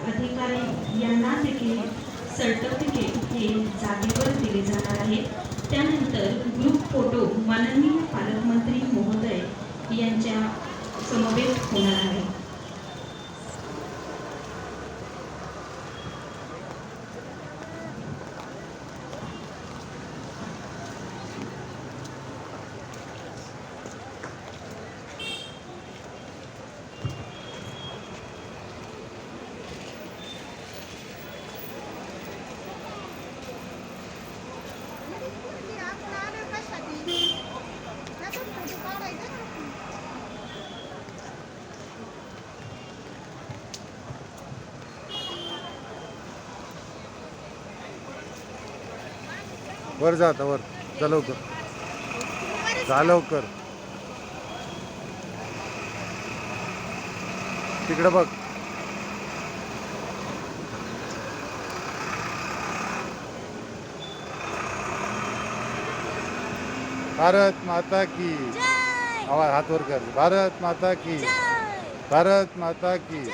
अधिकारी यांना देखील सर्टिफिकेट हे जागेवर दिले जाणार आहे। त्यानंतर ग्रुप फोटो माननीय पालकमंत्री महोदय यांच्या समवेत होणार आहे। वर जा आता वर, जा लवकर, जा लवकर, तिकडे बघ। भारत माता की आवाज, हाथ वर कर, भारत माता की, भारत माता की।